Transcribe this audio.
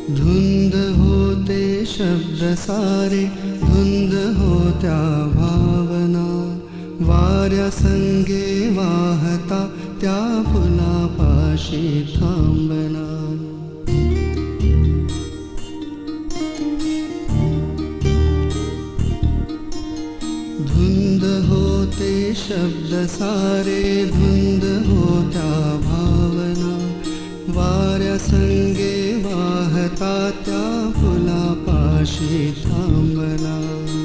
धुंद होते शब्द सारे, धुंद होत्या भावना, वाऱ्या संगे वाहता त्या फुलापाशी थांबना. धुंद होते शब्द सारे, धुंद होत्या भावना, वाऱ्या संगे वाहता त्या फुलापाशी थांबना.